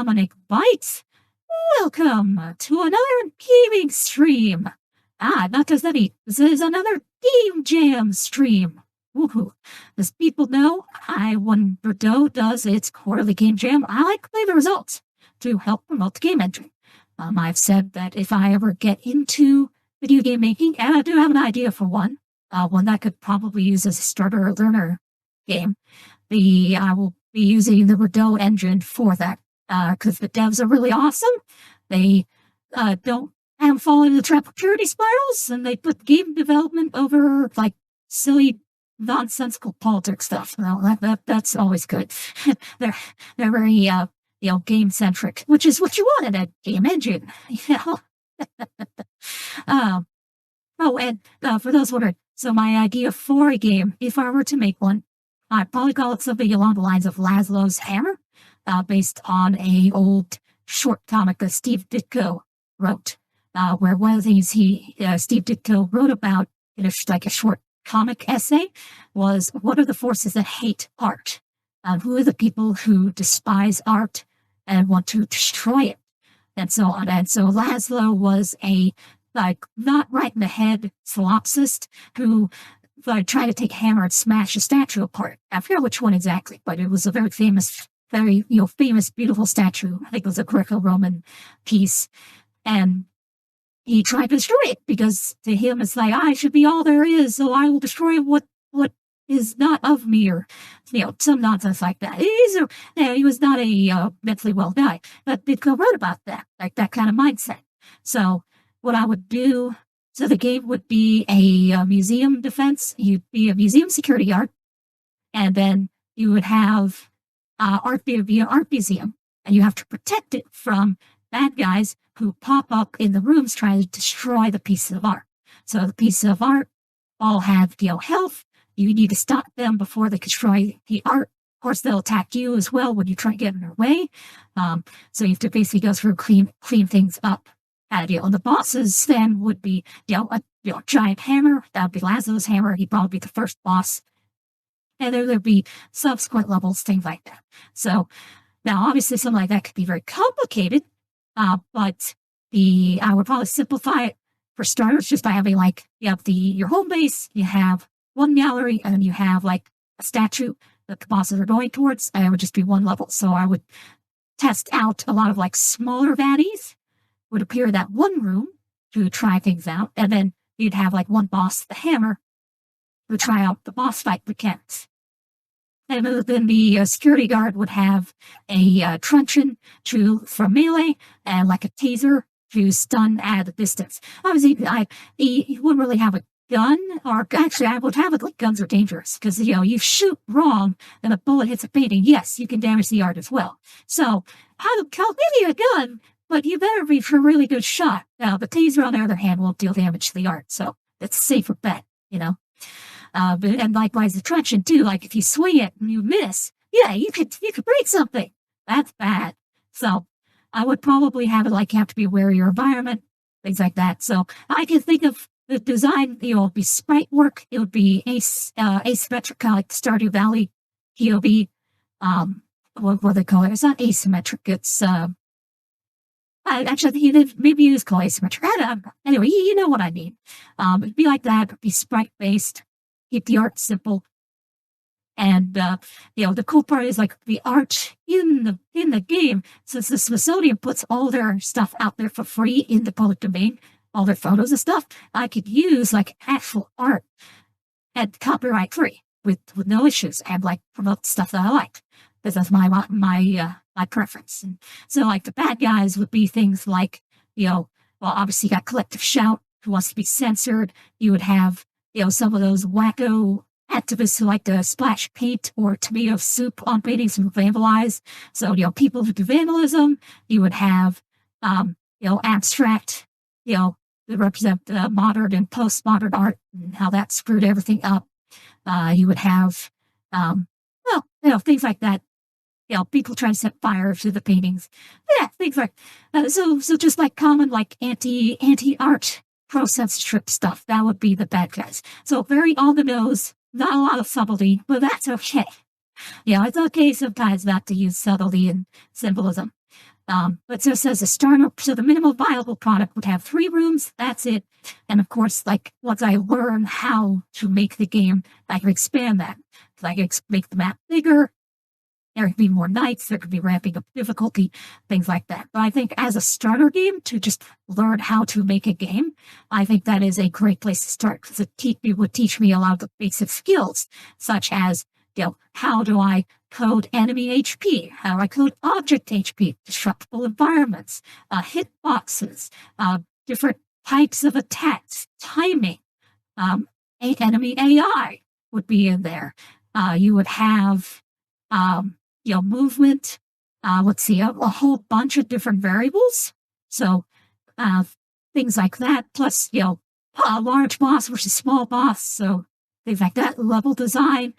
Dominic Bytes. Welcome to another gaming stream. Not just any, this is another Game Jam stream. Woohoo. As people know, when Redot does its quarterly Game Jam, I like to play the results to help promote the game engine. I've said that if I ever get into video game making, and I do have an idea for one that could probably use as a starter or learner game, I will be using the Redot engine for that, because the devs are really awesome. They don't fall into the trap of purity spirals, and they put game development over like silly, nonsensical politics stuff. Well, that's always good. they're very game centric, which is what you want in a game engine. And for those wondering, so my idea for a game, if I were to make one, I'd probably call it something along the lines of Laszlo's Hammer, based on a old short comic that Steve Ditko wrote, where one of the things Steve Ditko wrote about in a short comic essay was, what are the forces that hate art? Who are the people who despise art and want to destroy it? And so on. And so Laszlo was a not right in the head solipsist who tried to take a hammer and smash a statue apart. I forget which one exactly, but it was a very famous, beautiful statue. I think it was a Greco-Roman piece. And he tried to destroy it because to him it's like, I should be all there is, so I will destroy what is not of me, or some nonsense like that. He was not a mentally well guy, but Ditko wrote about that, like that kind of mindset. So what I would do, so the game would be a museum defense. You'd be a museum security guard, and then you would have art be an art museum, and you have to protect it from bad guys who pop up in the rooms trying to destroy the pieces of art. So the pieces of art all have health. You need to stop them before they destroy the art. Of course, they'll attack you as well when you try to get in their way. So you have to basically go through clean things up. And the bosses then would be a giant hammer. That would be Laszlo's hammer. He'd probably be the first boss. And then there'd be subsequent levels, things like that. So now, obviously, something like that could be very complicated. But I would probably simplify it for starters just by having you have your home base, you have one gallery, and then you have a statue that the bosses are going towards, and it would just be one level. So I would test out a lot of smaller baddies would appear in that one room to try things out, and then you'd have one boss, the hammer, to try out the boss fight mechanics. And then the security guard would have a truncheon for melee and a taser to stun at a distance. Obviously, he wouldn't really have a gun, or actually I would have it guns are dangerous because you shoot wrong and a bullet hits a painting. Yes, you can damage the art as well. So I'll give you a gun, but you better be for a really good shot. Now the taser, on the other hand, won't deal damage to the art, so it's a safer bet, and likewise the truncheon too. If you swing it and you miss, you could break something. That's bad. So I would probably have it you have to be aware of your environment, things like that. So I can think of the design, it would be sprite work. It would be asymmetric, kind of like the Stardew Valley POV. What do they call it? It's not asymmetric. It's actually, I think maybe it is called asymmetric. Anyway, you know what I mean. It'd be like that. It'd be sprite based. Keep the art simple. And the cool part is the art in the game. Since the Smithsonian puts all their stuff out there for free in the public domain, all their photos and stuff, I could use actual art and copyright free with no issues, and promote the stuff that I like, because that's my preference. And so the bad guys would be things obviously you got Collective Shout, who wants to be censored. You would have some of those wacko activists who like to splash paint or tomato soup on paintings and vandalize. So people who do vandalism. You would have abstract that represent modern and postmodern art and how that screwed everything up. You would have, things like that. People try to set fire to the paintings. Yeah, things like so just common anti-art pro-censorship stuff. That would be the bad guys. So very on the nose, not a lot of subtlety, but that's okay. It's okay sometimes not to use subtlety and symbolism. But just as a starter, so the minimum viable product would have 3 rooms. That's it. And of course, like once I learn how to make the game, I can expand that. I can make the map bigger. There could be more nights. There could be ramping up difficulty, things like that. But I think as a starter game to just learn how to make a game, I think that is a great place to start because it would teach me a lot of the basic skills, such as, how do I code enemy HP? How do I code object HP? Destructible environments, hitboxes, different types of attacks, timing, enemy AI would be in there. You would have, movement. Let's see, a whole bunch of different variables. So, things like that. Plus, a large boss versus small boss. So things like that. Level design,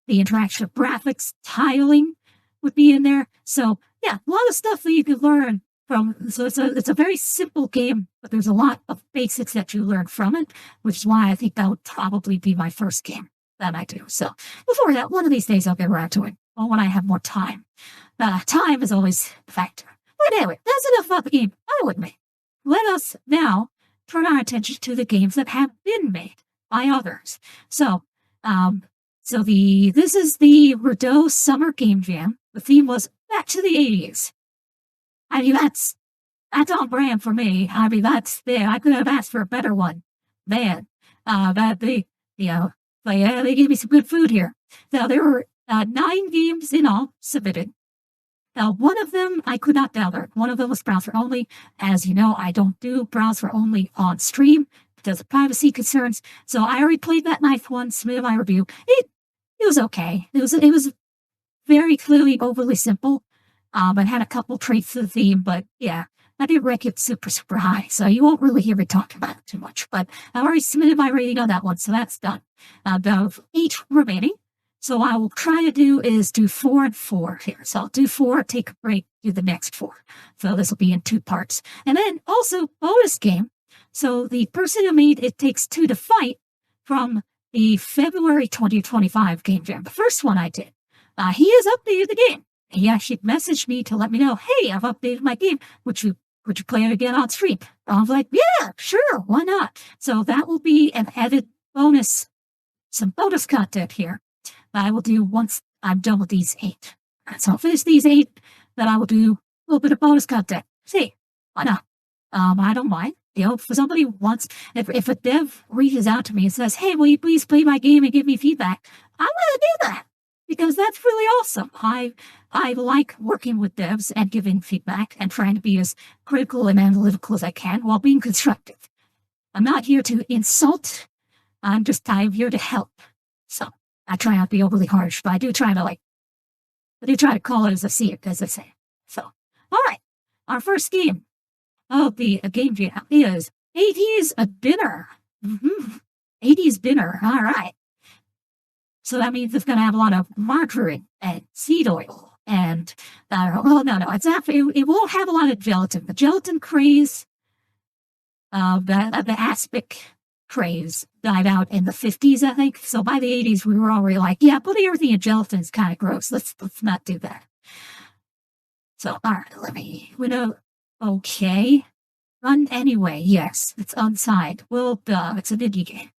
the interaction of graphics, tiling would be in there. So yeah, a lot of stuff that you can learn from. So it's a very simple game, but there's a lot of basics that you learn from it, which is why I think that would probably be my first game that I do. So before that, one of these days I'll get around to it. Well, when I have more time. Time is always a factor. But anyway, that's enough about the game I would make. Let us now turn our attention to the games that have been made by others. So, this is the Redot Summer Game Jam. The theme was back to the 80s. I mean, that's on brand for me. I mean, I could have asked for a better one. Man, they gave me some good food here. Now, there were 9 games in all submitted. Now, one of them I could not download. One of them was browser only. As you know, I don't do browser only on stream because of privacy concerns. So I already played that 9th one, submitted my review. It was okay. It was very clearly overly simple. It had a couple traits to the theme, but yeah, I didn't rank it super, super high. So you won't really hear me talk about it too much. But I already submitted my rating on that one, so that's done. About 8 remaining. So what I will try to do is do 4 and 4 here. So I'll do 4, take a break, do the next 4. So this will be in 2 parts. And then also bonus game. So the person who made It Takes Two to Fight from the February 2025 Game Jam, the first one I did, he has updated the game. He actually messaged me to let me know, hey, I've updated my game. Would you play it again on stream? I was like, yeah, sure, why not? So that will be an added bonus, some bonus content here. I will do once I'm done with these 8. So I'll finish these 8, then I will do a little bit of bonus content. See, why not? I don't mind. For somebody who wants, if a dev reaches out to me and says, hey, will you please play my game and give me feedback? I'm going to do that because that's really awesome. I like working with devs and giving feedback and trying to be as critical and analytical as I can while being constructive. I'm not here to insult. I'm here to help. So I try not to be overly harsh, but I do try to call it as I see it, as I say. So, all right. Our first game of the game jam is 80's Dinner. 80's Dinner. All right. So that means it's going to have a lot of margarine and seed oil and, it won't have a lot of gelatin. The gelatin craze, the aspic craze died out in the 50s, I think. So by the 80s, we were already like, yeah, putting everything in gelatin is kind of gross. Let's not do that. So, all right, okay. Run anyway. Yes, it's Unside. Well, it's an indie game.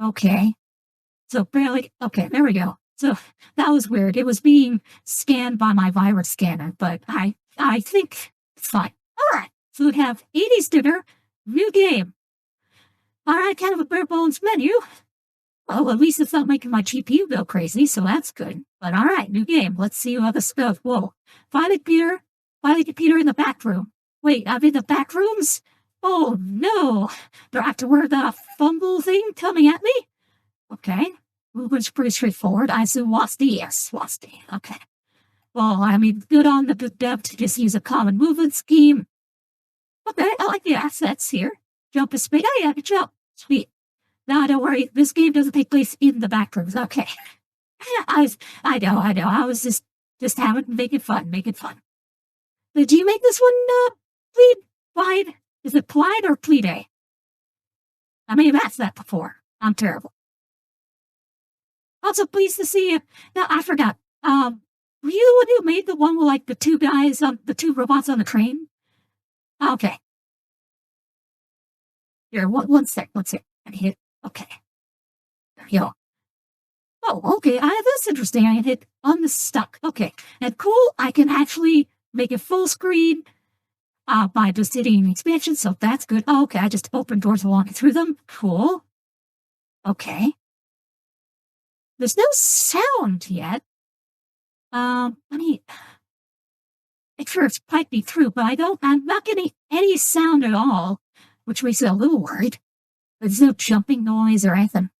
Okay. So barely, okay, there we go. So that was weird. It was being scanned by my virus scanner, but I think it's fine. All right. So we have 80's Dinner, new game. All right, kind of a bare bones menu. Well, at least it's not making my GPU go crazy, so that's good. But all right, new game. Let's see how this goes. Whoa. Find the computer in the back room. Wait, I'm in the back rooms? Oh, no. Do I have to wear the fumble thing coming at me? Okay. Movement's pretty straightforward. I assume WASD. Yes, WASD. Okay. Well, I mean, good on the dev to just use a common movement scheme. Okay, I like the assets here. Jump is speed. Oh, yeah, I can jump. Sweet. No, don't worry. This game doesn't take place in the back rooms. Okay. I know. I was just making fun. Did you make this one, please? Wide? Is it Plide or Plide? I may have asked that before. I'm terrible. Also pleased to see you. Now, I forgot. Were you the one who made the one with, like, the two guys, the two robots on the train? Okay. Here, one sec. I hit, okay. There you go. Oh, okay, that's interesting. I hit unstuck. Okay, and cool, I can actually make it full screen by just hitting expansion, so that's good. Oh, okay, I just opened doors and walking through them. Cool. Okay. There's no sound yet. Let me make sure it's piped me through, but I'm not getting any sound at all, which makes me a little worried. There's no jumping noise or anything.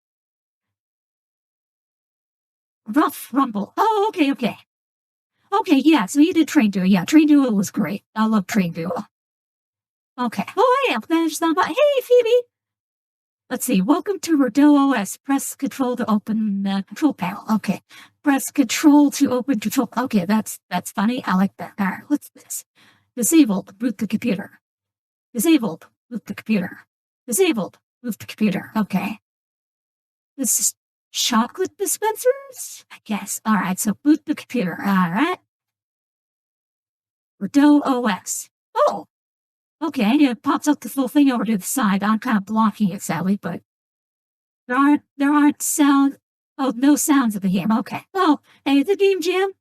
Rough rumble. Oh, okay. Okay, yeah, so you did Train Duo. Yeah, Train Duo was great. I love Train Duo. Okay. Oh, I am finished on, but hey, Phoebe! Let's see. Welcome to Redot OS. Press Control to open the control panel. Okay. Press Control to open control. Okay, that's funny. I like that. All right, what's this? Disabled. Boot the computer. Disabled. Boot the computer. Disabled. Boot the computer. Okay. This is chocolate dispensers? I guess. All right, so boot the computer. All right. Redot OS. Oh, okay. It pops up this little thing over to the side. I'm kind of blocking it, sadly, but there aren't sounds. Oh, no sounds of the game. Okay. Oh, hey, it's a game jam.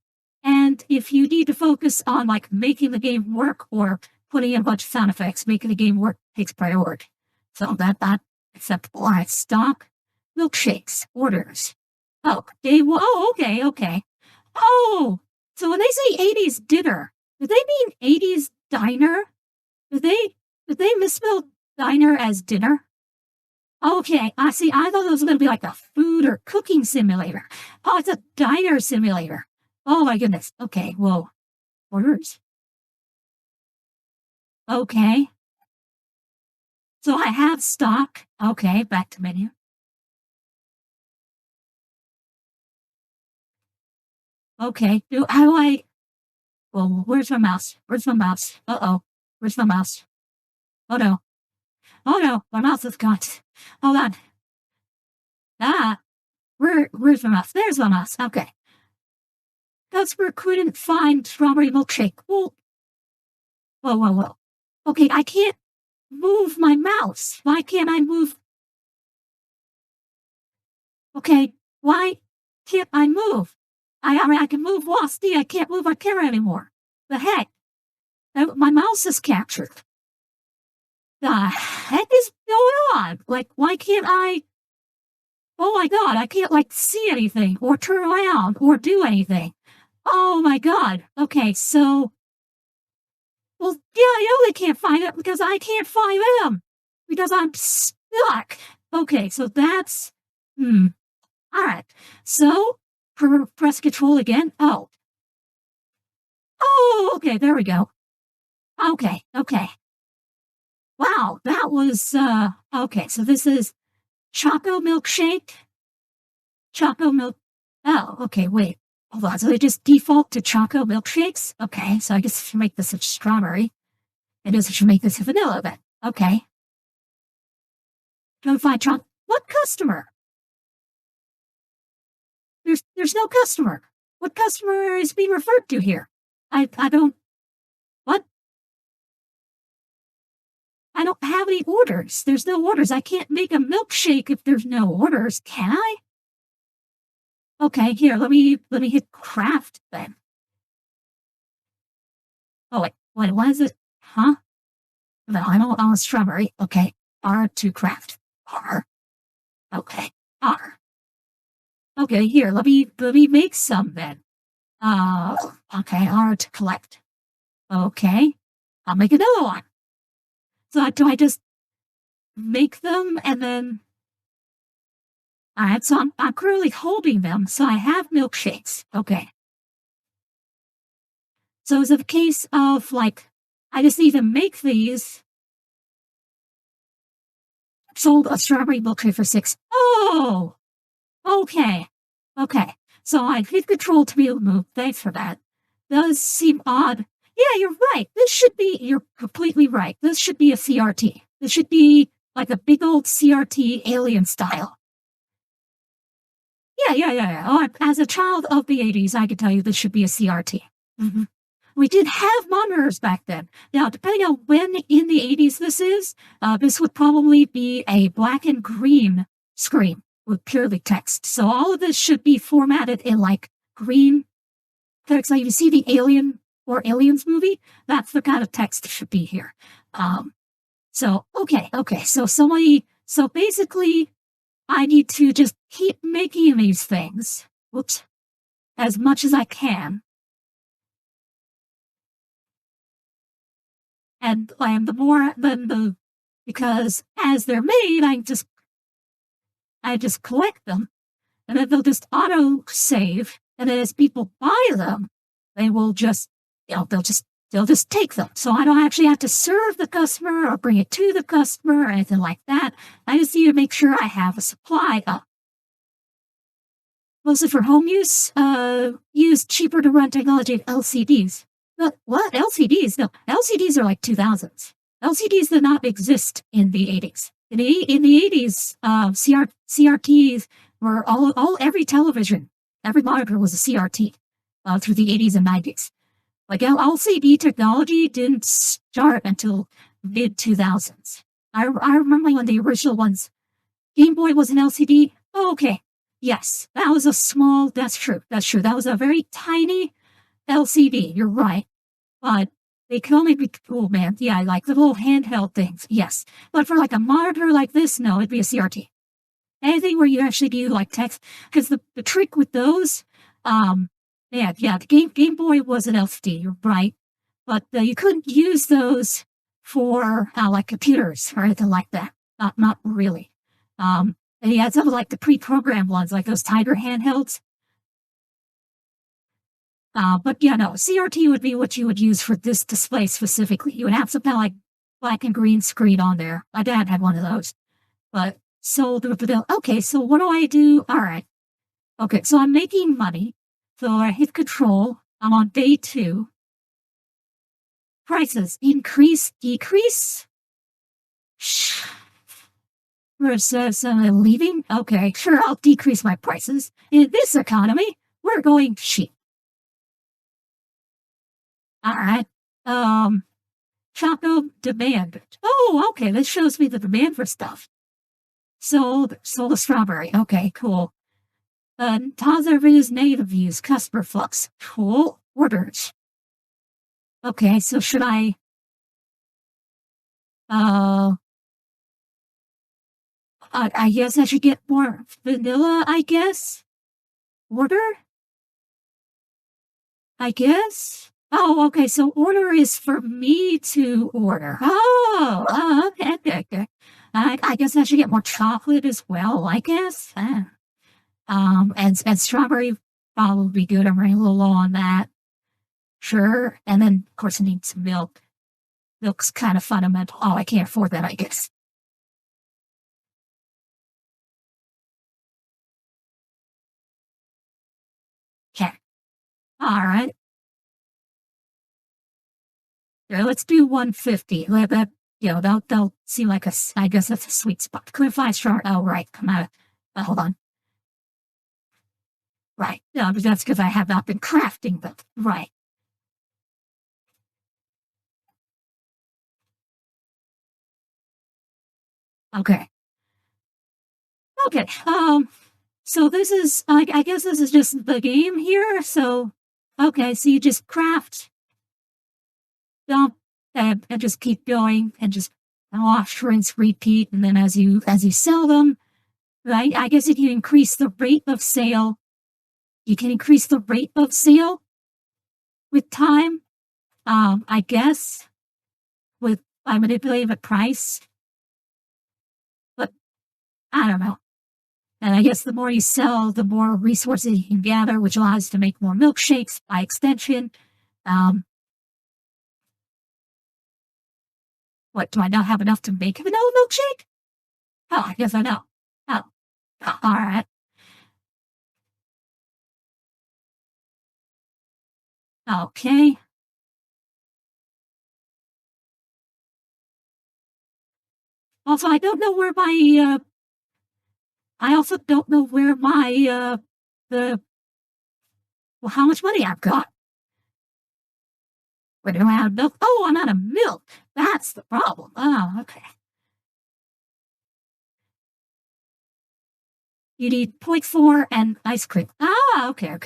And if you need to focus on, like, making the game work or putting in a bunch of sound effects, making the game work takes priority. So that's not acceptable. All right, stock. Milkshakes, orders. Oh, day one. Oh, okay. Oh, so when they say 80's dinner, do they mean 80's diner? Did they misspell diner as dinner? Okay, I see. I thought it was going to be like a food or cooking simulator. Oh, it's a diner simulator. Oh my goodness. Okay, whoa. Orders. Okay. So I have stock. Okay, back to menu. Okay, how do I, well, where's my mouse? Uh-oh, where's my mouse? Oh no, my mouse is gone. Hold on. Where's my mouse? There's my mouse, okay. Customer couldn't find strawberry milkshake. Whoa. Okay, I can't move my mouse. Why can't I move? Okay, why can't I move? I mean, I can move Wasti. I can't move my camera anymore. The heck? My mouse is captured. The heck is going on? Like, why can't I? Oh my god, I can't, like, see anything or turn around or do anything. Oh my god. Okay, so. Well, yeah, I know they can't find it because I can't find them. Because I'm stuck. Okay, so that's. Alright, so. Press Control again. Oh, okay, there we go. Okay. Wow, that was, okay, so this is Choco Milkshake. Choco Milk. Oh, okay, wait. Hold on, so they just default to Choco Milkshakes? Okay, so I guess I should make this a strawberry. I guess I should make this a vanilla then. Okay. Notify Choco. What customer? There's no customer. What customer is being referred to here? I don't. What? I don't have any orders. There's no orders. I can't make a milkshake if there's no orders, can I? Okay, here, let me hit craft then. Oh wait, what is it? Huh? I'm on a strawberry. Okay, R to craft. R. Okay, R. Okay, here, let me make some then. Okay, R to collect. Okay, I'll make another one. So do I just make them and then? Alright, so I'm currently holding them, so I have milkshakes. Okay. So is it a case of, like, I just need to make these. Sold a strawberry milkshake for $6. Oh! Okay. So I hit Control to be able to move. Thanks for that. Does seem odd. Yeah, you're right. You're completely right. This should be a CRT. This should be like a big old CRT alien style. Yeah. Oh, as a child of the 80s, I can tell you this should be a CRT. Mhm. We did have monitors back then. Now, depending on when in the 80s this would probably be a black and green screen with purely text. So all of this should be formatted in like green text. Like you see the Alien or Aliens movie, that's the kind of text that should be here. Okay. So basically, I need to just keep making these things, whoops, as much as I can. And the more than because as they're made, I just collect them, and then they'll just auto save. And then as people buy them, they will just, they'll just take them. So I don't actually have to serve the customer or bring it to the customer or anything like that. I just need to make sure I have a supply of. Mostly for home use, use cheaper to run technology LCDs. What? LCDs? No, LCDs are like 2000s. LCDs did not exist in the 80s. In the 80s, CRTs were every television, every monitor was a CRT through the 80s and 90s. Like LCD technology didn't start until mid 2000s. I remember when the original ones, Game Boy was an LCD. Oh, okay. Yes, that was a small, that's true. That was a very tiny LCD. You're right. But they can only be, oh man, yeah, like the little handheld things. Yes. But for like a monitor like this, no, it'd be a CRT. Anything where you actually do like text, because the trick with those, the Game Boy was an LCD, you're right. But you couldn't use those for like computers or anything like that. Not really. And you had some of like the pre-programmed ones, like those Tiger handhelds. But yeah, no, CRT would be what you would use for this display specifically. You would have some kind of like black and green screen on there. My dad had one of those. But so okay, so what do I do? All right. Okay, so I'm making money. So I hit control. I'm on day 2. Prices increase, decrease. Shh. Where it says leaving. Okay, sure, I'll decrease my prices. In this economy, we're going cheap. All right. Choco demand. Oh, okay. This shows me the demand for stuff. Sold a strawberry. Okay, cool. Positive reviews, negative views, customer flux. Cool. Orders. Okay, so should I guess I should get more vanilla, I guess? Order? I guess? Oh, okay, so order is for me to order. Oh, okay. I guess I should get more chocolate as well, I guess. And strawberry probably would be good. I'm running a little low on that. Sure. And then, of course, I need some milk. Milk's kind of fundamental. Oh, I can't afford that, I guess. Okay. All right. Here, let's do 150. Let that, they'll seem like I guess that's a sweet spot. Clear 5-star. Oh, right. Come out. Hold on. Right. No, but that's because I have not been crafting them. Right. Okay. Okay. So this is, I guess this is just the game here. So, okay. So you just craft, dump, and just keep going and just wash, rinse, repeat. And then as you sell them, right? I guess if you increase the rate of sale, you can increase the rate of sale with time. I guess by manipulating the price, but I don't know. And I guess the more you sell, the more resources you can gather, which allows you to make more milkshakes by extension. What, do I not have enough to make a vanilla milkshake? Oh, I guess I know. Oh, all right. Okay. Also, I don't know where my, I also don't know where my, well, how much money I've got. Wait, do I have milk? Oh, I'm out of milk. That's the problem. Oh, okay. You need 0.4 and ice cream. Ah, okay.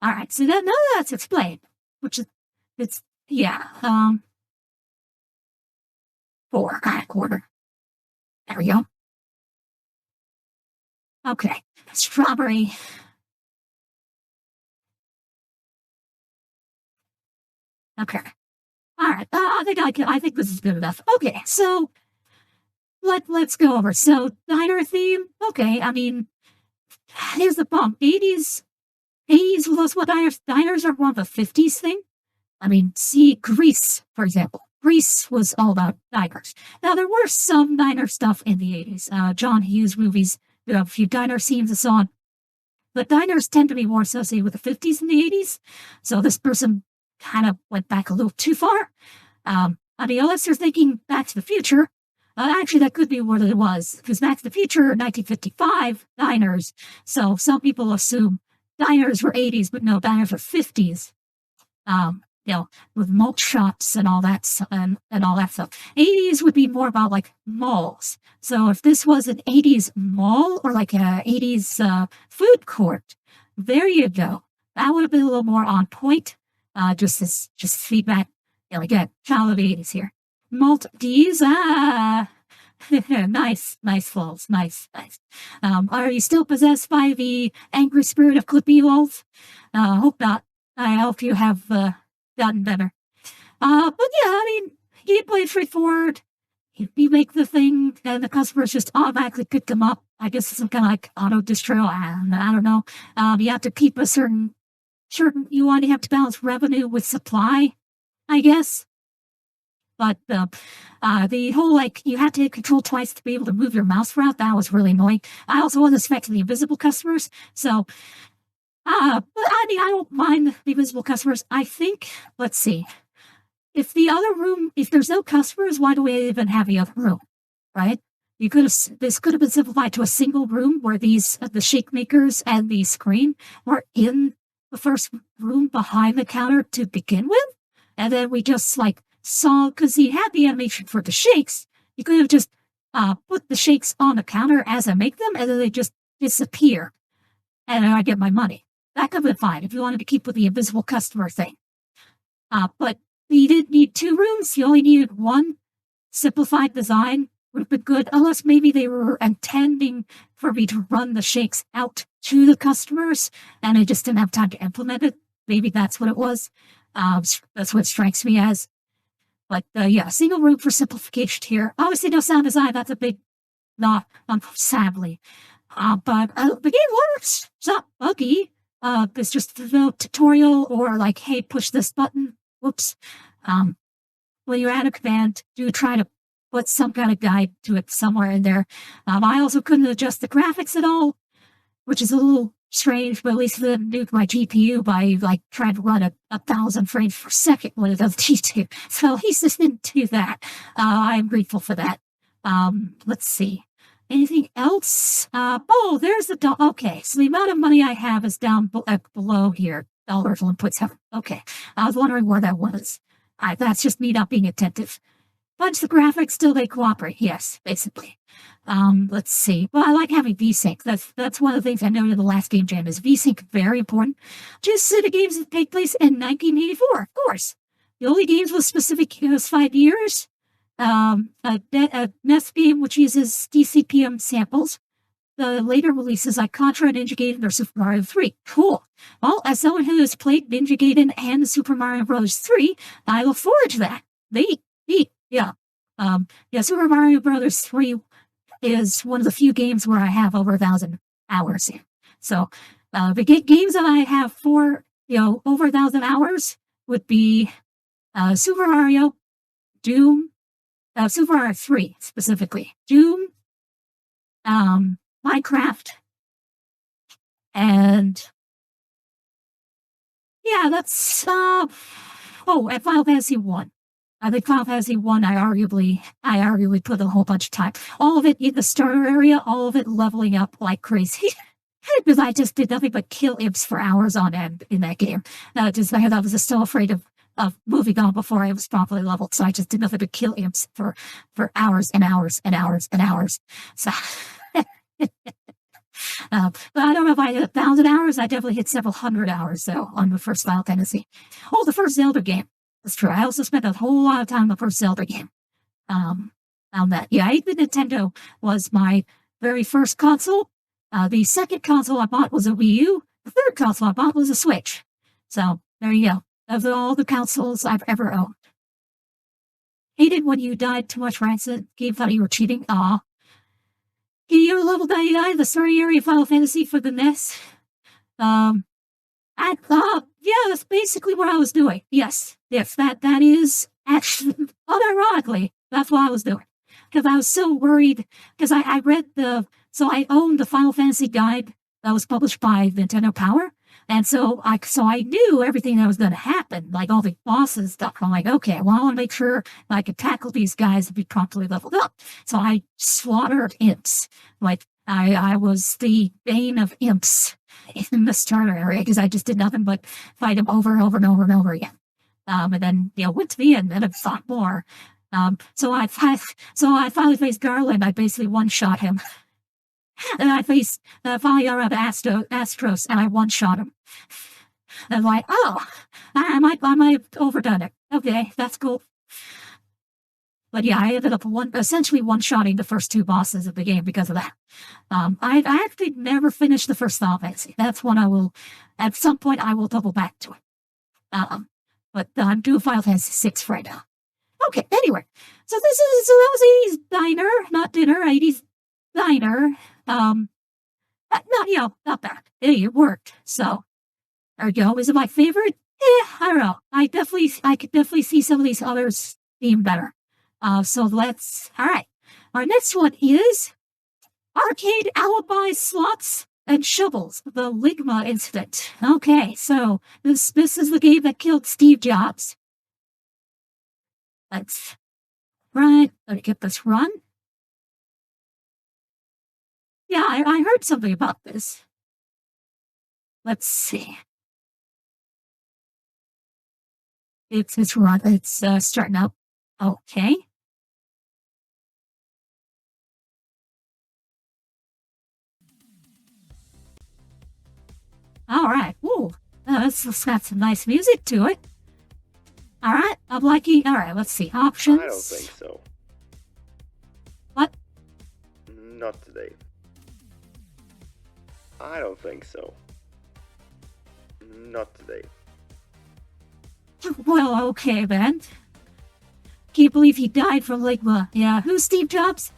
All right, so now that's explained, which is, it's, yeah, 4, quarter. There we go. Okay, strawberry. Okay. All right. I think this is good enough. Okay, so let's go over. So diner theme. Okay, I mean, here's the problem. 80s was what diners are more of a 50s thing. I mean, see Grease, for example. Grease was all about diners. Now there were some diner stuff in the 80s. John Hughes movies, a few diner scenes and so on. But diners tend to be more associated with the 50s and the 80s. So this person kind of went back a little too far. I mean, unless you're thinking Back to the Future, actually that could be what it was, because Back to the Future, 1955, diners. So some people assume diners were 80s, but no, diners were 50s. With malt shops and all that and all that stuff. 80s would be more about like malls. So if this was an 80s mall or like a 80s food court, there you go. That would have been a little more on point. Just feedback. Again, child of the 80s here. Malt D's, nice flows, nice. Are you still possessed by the angry spirit of Clippy Wolf? Hope not. I hope you have gotten better. But yeah, I mean, you play straightforward. You make the thing, and the customers just automatically pick them up. I guess it's some kind of like auto distro. I don't know. You have to keep a certain. You want to have to balance revenue with supply, I guess. But the whole like you had to hit control twice to be able to move your mouse around, that was really annoying. I also wasn't expecting the invisible customers, so. But I mean, I don't mind the invisible customers. I think, let's see, if there's no customers, why do we even have the other room, right? This could have been simplified to a single room where the shake makers and the screen were in the first room behind the counter to begin with. And then we just like saw, because he had the animation for the shakes, you could have just put the shakes on the counter as I make them, and then they just disappear. And then I get my money. That could have been fine if you wanted to keep with the invisible customer thing. But you didn't need 2 rooms. You only needed 1. Simplified design would have been good, unless maybe they were intending for me to run the shakes out to the customers, and I just didn't have time to implement it. Maybe that's what it was. That's what it strikes me as. But yeah, single room for simplification here. Obviously, no sound design. That's a big, sadly. But the game works. It's not buggy. It's just no tutorial or like, hey, push this button. Whoops. When you add a command, do try to put some kind of guide to it somewhere in there. I also couldn't adjust the graphics at all, which is a little strange, but at least it didn't nuke my GPU by like trying to run 1,000 frames per second when it does T2. So at least it didn't do that. I'm grateful for that. Let's see. Anything else? There's the okay. So the amount of money I have is down below here. Dollars $1.7. Okay. I was wondering where that was. That's just me not being attentive. Bunch of the graphics, still they cooperate. Yes, basically. Let's see. Well, I like having VSync. That's one of the things I noted in the last game jam is VSync very important. Just the games that take place in 1984, of course. The only games with specific 5 years. A NES game which uses DCPM samples. The later releases like Contra, Ninja Gaiden, or Super Mario 3. Cool. Well, as someone who has played Ninja Gaiden and Super Mario Bros. 3, I look forward to that. Yeah. Super Mario Bros. 3 is one of the few games where I have over 1,000 hours in. So, the games that I have for, over 1,000 hours would be, Super Mario, Doom, Super Mario 3 specifically, Doom, Minecraft, and yeah, that's, and Final Fantasy 1. I think Final Fantasy 1, I arguably put a whole bunch of time. All of it in the starter area, all of it leveling up like crazy. Because I just did nothing but kill imps for hours on end in that game. I was just so afraid of moving on before I was properly leveled. So I just did nothing but kill imps for hours and hours and hours and hours. So, but I don't know if I hit 1,000 hours. I definitely hit several hundred hours, though, on the first Final Fantasy. Oh, the first Zelda game. That's true. I also spent a whole lot of time on the first Zelda game. On that. Yeah, 8-bit Nintendo was my very first console. The second console I bought was a Wii U. The third console I bought was a Switch. So, there you go. Those are all the consoles I've ever owned. Hated when you died too much, Rancid. Game thought you were cheating. Aw. Can you ever level 99, the starting area of Final Fantasy for the NES? Yeah, that's basically what I was doing. Yes, that is actually, unironically, that's what I was doing. Because I was so worried, because I read so I owned the Final Fantasy guide that was published by Nintendo Power, and so I knew everything that was going to happen, like all the bosses stuff. I'm like, okay, well, I want to make sure I could tackle these guys and be properly leveled up. So I slaughtered imps. Like, I was the bane of imps in the starter area, because I just did nothing but fight them over and over and over and over again. And then, went to the end and I fought more. So I finally faced Garland. I basically one-shot him. And I finally got around to Astros, and I one-shot him. And I'm like, oh, I might have overdone it. Okay, that's cool. But yeah, I ended up essentially one-shotting the first two bosses of the game because of that. I actually never finished the first Final Fantasy. That's one I will, at some point, I will double back to it. But I'm doing Final Fantasy 6 right now. Okay, anyway. So that was 80's diner, not dinner, 80's diner. Not bad. It worked. So, there you go. Is it my favorite? I don't know. I could definitely see some of these others being better. So all right. Our next one is Arcade Alibi Slots and Shovels, the Ligma incident. Okay, so this is the game that killed Steve Jobs. Let's let me get this run. Yeah, I heard something about this. Let's see. It's starting up. Okay. All right. Ooh, it's got some nice music to it. All right, I'm liking. All right, let's see options. I don't think so. What? Not today. I don't think so. Not today. Well, okay then. Can't believe he died from Ligma. Yeah, who's Steve Jobs?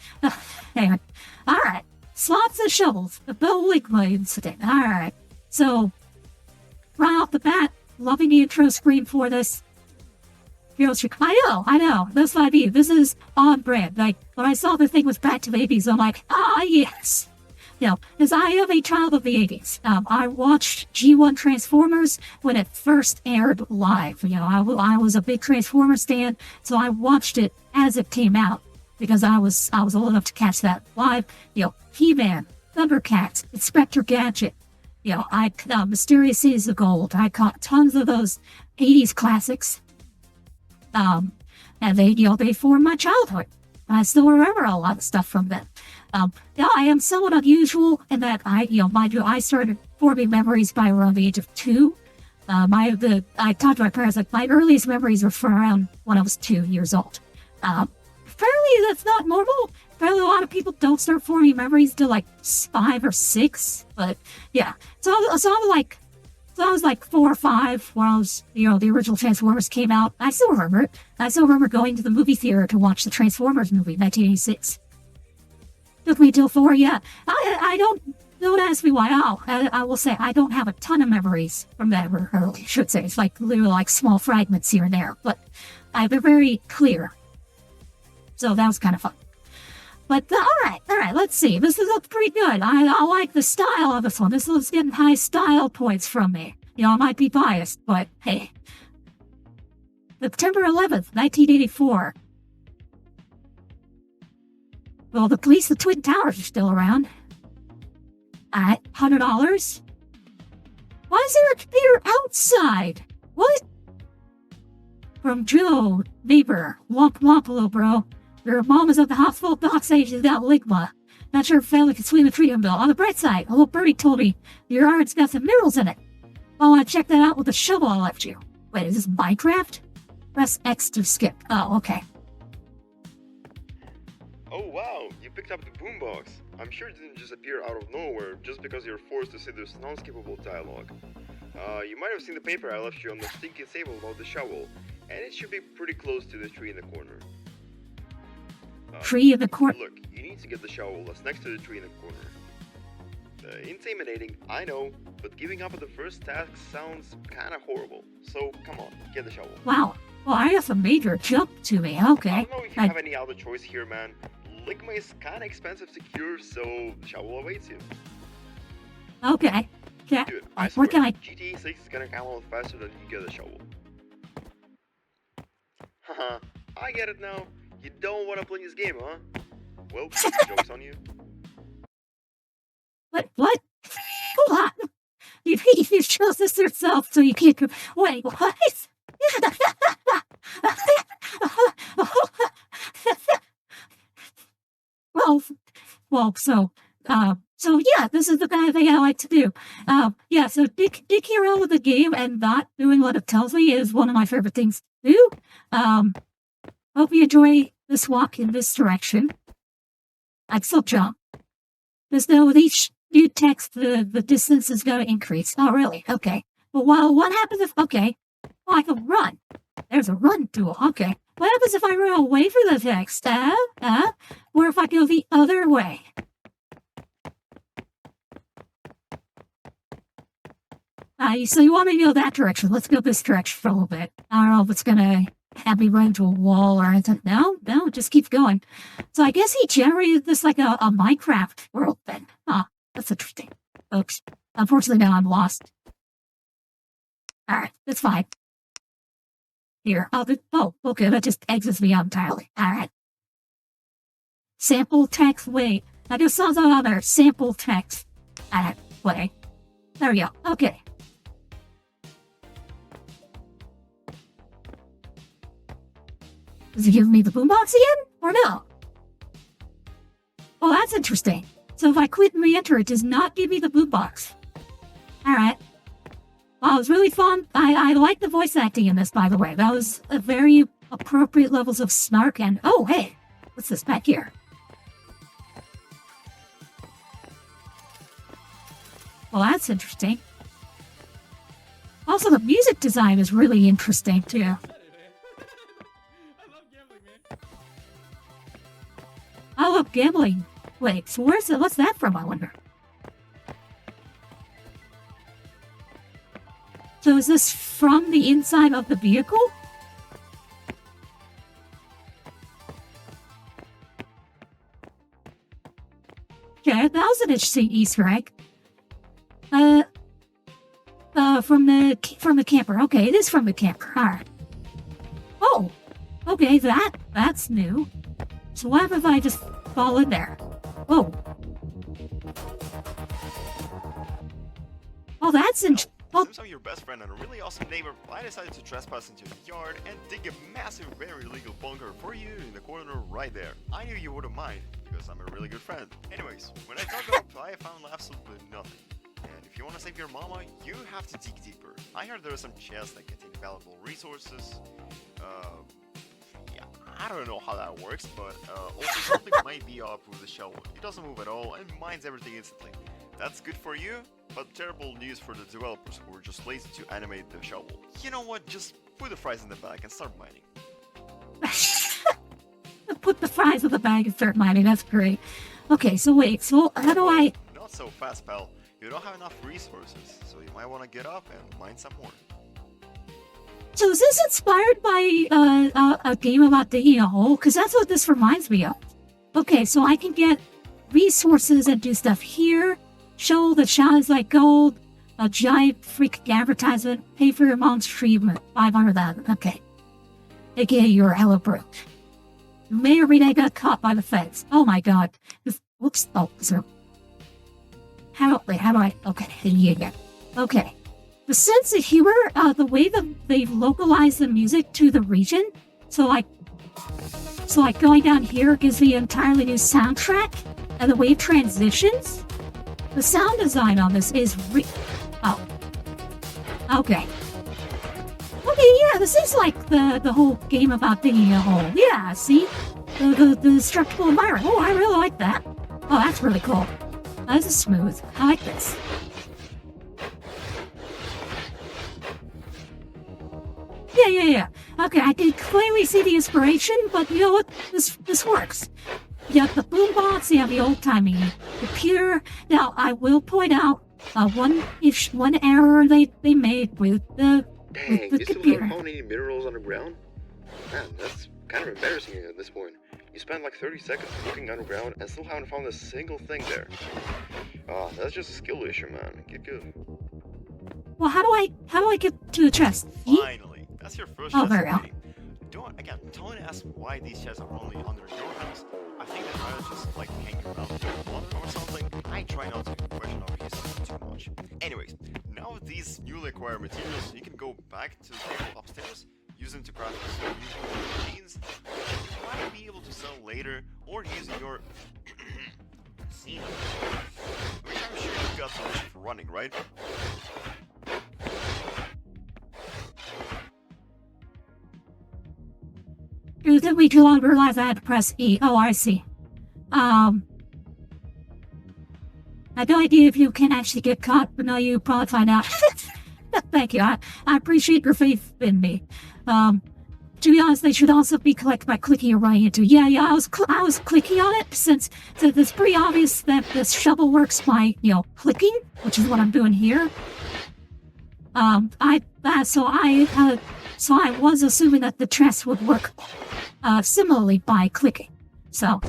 Anyway, all right. Slots and Shovels, the Bill Ligma incident. All right. So, right off the bat, loving the intro screen for this. I know. That's what I mean. This is on brand. Like, when I saw the thing was back to the 80s, I'm like, yes. Because I am a child of the 80s. I watched G1 Transformers when it first aired live. I was a big Transformers fan, so I watched it as it came out because I was old enough to catch that live. He-Man, Thundercats, Inspector Gadget. Mysterious Cities of Gold. I caught tons of those 80s classics. And they formed my childhood. I still remember a lot of stuff from them. I am somewhat unusual in that I started forming memories by around the age of 2. I talked to my parents, like, my earliest memories were from around when I was 2 years old. Apparently that's not normal. Apparently a lot of people don't start forming memories till like 5 or 6. But yeah, so I was like 4 or 5 when I was, the original Transformers came out. I still remember it. I still remember going to the movie theater to watch the Transformers movie, 1986. Took me till 4, yeah. Don't ask me why. I will say I don't have a ton of memories from that early, I should say. It's like literally like small fragments here and there, but they're very clear. So that was kind of fun. But all right, let's see. This looks pretty good. I like the style of this one. This looks getting high style points from me. I might be biased, but hey. September 11th, 1984. Well, the police, the Twin Towers are still around. At $100. Why is there a computer outside? What? From Joe, neighbor. Womp womp, little bro. Your mom is at the hospital. Doc says she's got Ligma. Not sure if family can swim a freedom bill. On the bright side, a little birdie told me your yard's got some minerals in it. I want to check that out with the shovel I left you. Wait, is this Minecraft? Press X to skip. Oh, okay. Oh wow, you picked up the boombox. I'm sure it didn't just appear out of nowhere just because you're forced to see this non-skippable dialogue. You might have seen the paper I left you on the stinky table about the shovel, and it should be pretty close to the tree in the corner. Tree in the corner? Look, you need to get the shovel that's next to the tree in the corner. Intimidating, I know, but giving up at the first task sounds kinda horrible. So, come on, get the shovel. Wow. Well, I have a major jump to me. Okay. I don't know if you have any other choice here, man. Ligma is kinda expensive to cure, so the shovel awaits you. Okay. Yeah. Dude, I Where swear, can I? GTA 6 is gonna come out faster than you get the shovel. Haha, I get it now. You don't wanna play this game, huh? Well, joke's on you. What? Hold on. You chose this yourself, so you can't. Wait, what? So yeah, this is the kind of thing I like to do. Yeah, so dicking around with the game and not doing what it tells me is one of my favorite things to do. Hope you enjoy this walk in this direction. I still jump. Just know with each new text, the distance is going to increase. Oh, really? Okay. Well, what happens if, okay, well, I can run. There's a run tool. Okay. What happens if I run away from the text? Or if I go the other way? So you want me to go that direction. Let's go this direction for a little bit. I don't know if it's going to have me run into a wall or anything. No, it just keeps going. So I guess he generated this like a Minecraft world then. That's interesting. Oops. Unfortunately, now I'm lost. Alright, that's fine. Here. Okay, that just exits me out entirely. Alright. Sample text, wait. I just saw that on there. Sample text. Alright, wait. There we go. Okay. Is he giving me the boombox again? Or no? Oh, that's interesting. So if I quit and re-enter, it does not give me the boombox. Alright. Well, it was really fun. I like the voice acting in this, by the way. That was a very appropriate levels of snark and... Oh, hey! What's this back here? Well, that's interesting. Also, the music design is really interesting, too. I love gambling. Wait, so what's that from, I wonder? So is this from the inside of the vehicle? Okay, that was an interesting Easter egg. From the camper. Okay, it is from the camper. Alright. Oh! Okay, that's new. So what if I just fall in there? Whoa. Oh, that's Since I'm your best friend and a really awesome neighbor, I decided to trespass into your yard and dig a massive, very illegal bunker for you in the corner right there. I knew you wouldn't mind, because I'm a really good friend. Anyways, when I dug up, I found absolutely nothing. And if you want to save your mama, you have to dig deeper. I heard there are some chests that contain valuable resources. Yeah, I don't know how that works, but also something might be up with the shovel. It doesn't move at all and mines everything instantly. That's good for you, but terrible news for the developers who were just lazy to animate the shovel. You know what, just put the fries in the bag and start mining. Put the fries in the bag and start mining, that's great. Okay, so wait, so how do I... Not so fast, pal. You don't have enough resources, so you might want to get up and mine some more. So is this inspired by a game about digging a hole? Because that's what this reminds me of. Okay, so I can get resources and do stuff here. Show that shines like gold. A giant freaking advertisement. Pay for your mom's treatment. 500,000. Okay. aka your hello bro. You may or may not got caught by the feds. Oh my god. Whoops. Oh, so. How do I? Okay, yeah. Okay. The sense of humor, the way that they've localized the music to the region, so going down here gives me an entirely new soundtrack, and the way it transitions, the sound design on this is oh. Okay. Okay, yeah, this is like the whole game about digging a hole. Yeah, see? The destructible environment. Oh, I really like that. Oh, that's really cool. This is smooth. I like this. Yeah. Okay, I can clearly see the inspiration, but you know what? This works. You have the boombox, you have the old-timey computer. Now, I will point out one error they made with the you still computer. haven't found any minerals underground? Man, that's kind of embarrassing at this point. You spent like 30 seconds looking underground and still haven't found a single thing there. That's just a skill issue, man. Get good. Well, how do I get to the chest? Finally, that's your first chest there we already. Don't ask why these chests are only under your house. I think that might just like hanging around your block or something. I try not to question over his too much. Anyways, now with these newly acquired materials, you can go back to the table upstairs, use them to craft some new machines, which you might be able to sell later, or use in your scene, which I'm sure you've got permission for running, right? It took me too long to realize I had to press E. Oh, I see. I had no idea if you can actually get caught, but now you probably find out. Thank you. I appreciate your faith in me. To be honest, they should also be collected by clicking or running into. Yeah, I was clicking on it since it's pretty obvious that this shovel works by, clicking, which is what I'm doing here. So I was assuming that the chest would work similarly by clicking. So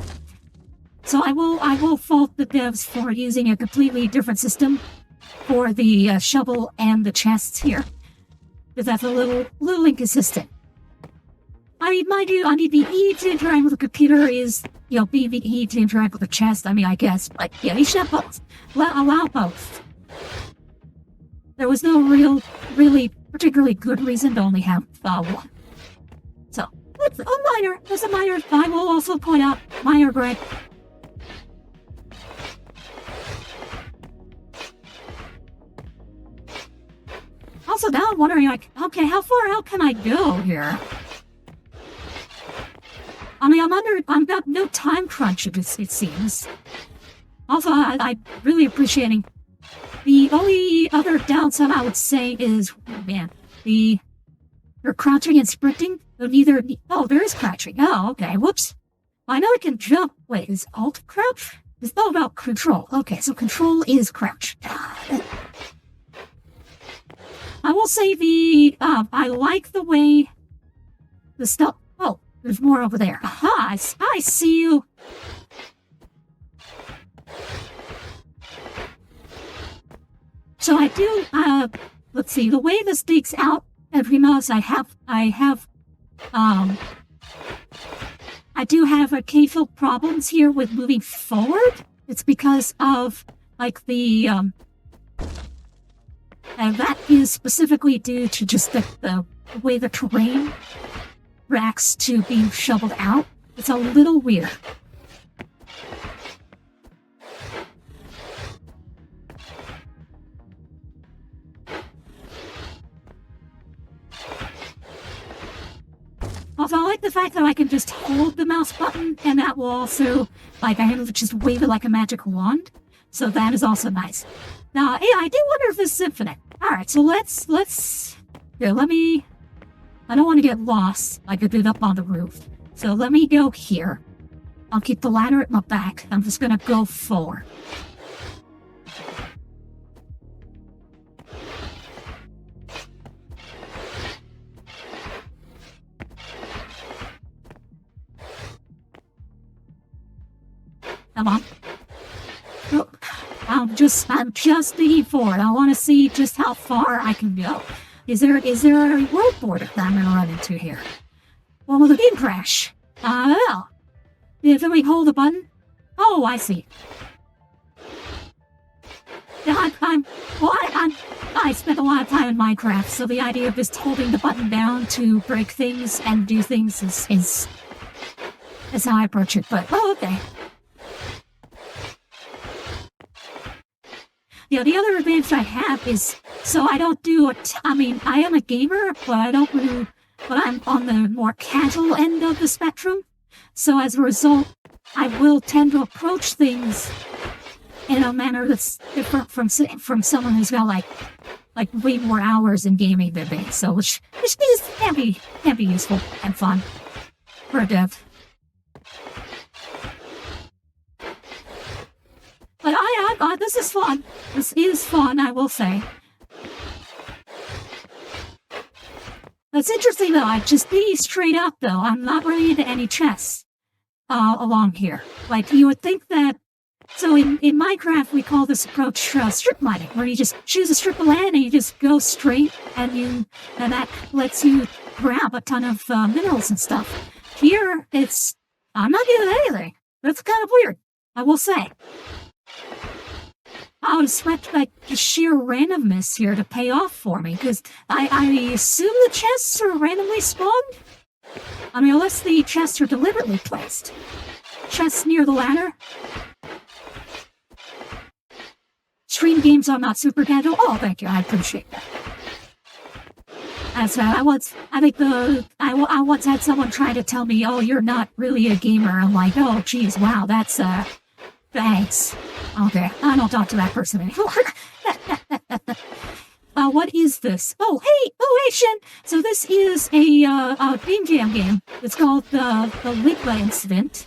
I will fault the devs for using a completely different system for the shovel and the chests here, because that's a little inconsistent. I mean, mind you, I need the E to interact with the computer is, being the E to interact with the chest. I mean, I guess, but yeah, you should have both. Allow both. There was no really particularly good reason to only have one. So, that's a minor. There's a minor. I will also point out minor gripe. Also, now I'm wondering, like, okay, how far out can I go here? I mean, I'm got no time crunch, it seems. Also, I'm really appreciating. The only other downside I would say is, man, you're crouching and sprinting. Oh, there is crouching. Oh, okay. Whoops. I know I can jump. Wait, is Alt crouch? It's all about control. Okay, so control is crouch. I will say I like the way the stuff. Oh, there's more over there. Aha, I see you. So I do, let's see, the way this digs out, if you notice, I do have occasional problems here with moving forward. It's because of, like, and that is specifically due to just the way the terrain reacts to being shoveled out. It's a little weird. Also, I like the fact that I can just hold the mouse button, and that will also, like, I can just wave it like a magic wand. So that is also nice. Now, yeah, I do wonder if this is infinite. Alright, so here, I don't want to get lost like I did up on the roof. So let me go here. I'll keep the ladder at my back. I'm just gonna go forward. Come on. Oh, I'm just digging forward. I want to see just how far I can go. Is there a world border that I'm gonna run into here? What will the game crash? Oh. If we hold the button? Oh, I see. Yeah, I spent a lot of time in Minecraft, so the idea of just holding the button down to break things and do things is how I approach it, but, oh, okay. Yeah, the other advantage I have is, so I don't do I mean, I am a gamer, but I'm on the more casual end of the spectrum. So as a result, I will tend to approach things in a manner that's different from someone who's got like way more hours in gaming than me. So which can be useful and fun for a dev. But this is fun. This is fun, I will say. That's interesting, though. I just be straight up, though. I'm not really into any chess along here. Like, you would think that... So in Minecraft, we call this approach strip mining, where you just choose a strip of land and you just go straight, and that lets you grab a ton of minerals and stuff. Here, I'm not getting anything. That's kind of weird, I will say. I would expect like the sheer randomness here to pay off for me, because I assume the chests are randomly spawned? I mean, unless the chests are deliberately placed. Chests near the ladder? Stream games are not super casual. Oh, thank you, I appreciate that. As I once had someone try to tell me, oh, you're not really a gamer. I'm like, oh, geez, wow, that's, thanks. Okay, I don't talk to that person anymore. What is this? Oh, hey, Shin! So this is a game jam game. It's called the Ligma incident.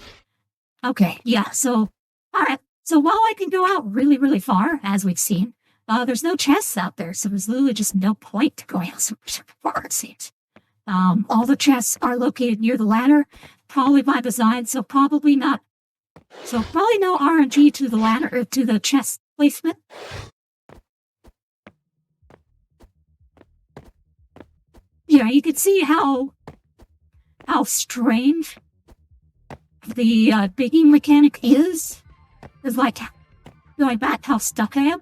Okay, yeah, so, alright. So while I can go out really, really far, as we've seen, there's no chests out there, so there's literally just no point to going out so far, it seems. All the chests are located near the ladder, probably by design, so probably no RNG to the ladder, or to the chest placement. Yeah, you can see how strange the digging mechanic is. It's like, going back how stuck I am.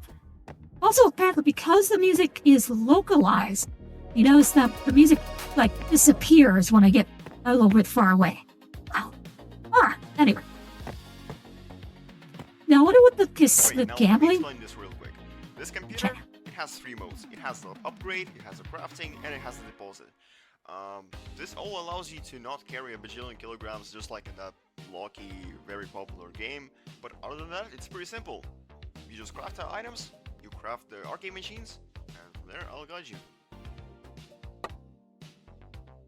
Also, apparently, because the music is localized, you notice that the music, like, disappears when I get a little bit far away. Wow. Alright, anyway. Now, what with the gambling? Let me explain this real quick. This computer, it has 3 modes. It has the upgrade, it has the crafting, and it has the deposit. This all allows you to not carry a bajillion kilograms just like in that blocky, very popular game. But other than that, it's pretty simple. You just craft the items, you craft the arcade machines, and from there, I'll guide you.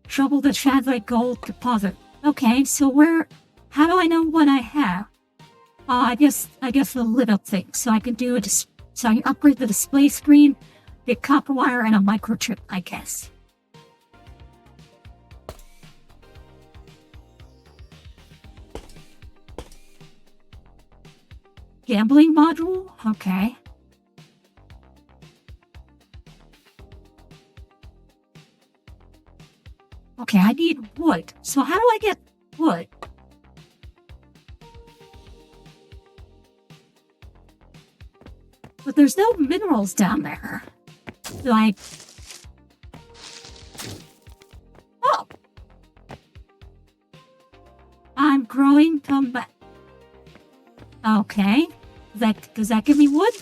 Trouble the Shadlight Gold deposit. Okay, so how do I know what I have? I guess the lit up thing. So I can do it. So I can upgrade the display screen, get copper wire, and a microchip, I guess. Gambling module? Okay. Okay, I need wood. So how do I get wood? But there's no minerals down there. Like... Oh! I'm growing back. Okay. Does that give me wood?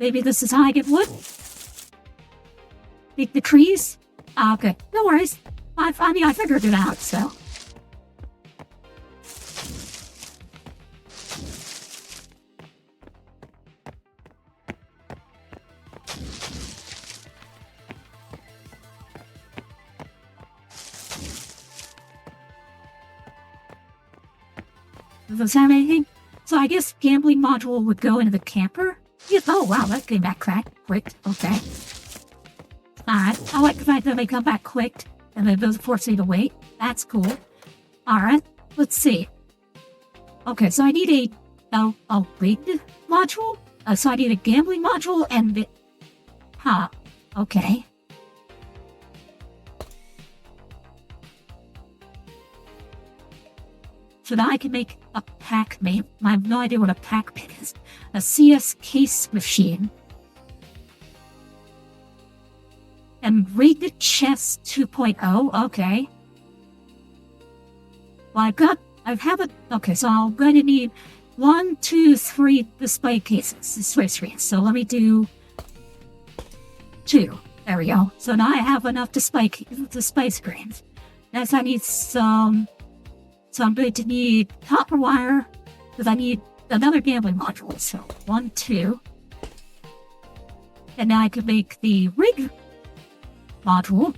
Maybe this is how I get wood? Take the trees? Okay, no worries. I figured it out, so. Does this have anything? So I guess gambling module would go into the camper? Yeah, oh wow, that came back quick. Okay. Alright, I like the fact that they come back quick and it doesn't force me to wait. That's cool. Alright, let's see. Okay, so I need a rigged module? So I need a gambling module and okay. So now I can make a pack mate. I have no idea what a pack mate is. A CS case machine. And rigged chest 2.0. Okay. Well, okay, so I'm going to need 1, 2, 3 display cases, display screens. So let me do 2. There we go. So now I have enough display screens. Next, I need some. So I'm going to need copper wire because I need another gambling module. So 1, 2, and now I can make the rig module.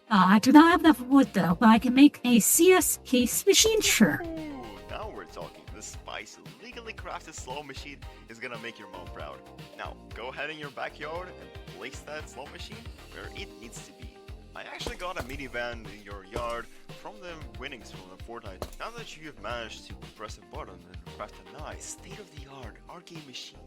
I do not have enough wood though, but I can make a CS case machine, sure. Ooh, now we're talking. This spicy, legally crafted slow machine is gonna make your mom proud. Now, go ahead in your backyard and place that slow machine where it needs to be. I actually got a minivan in your yard from the winnings from the Fortnite. Now that you've managed to press a button and craft a nice, state-of-the-art arcade machine,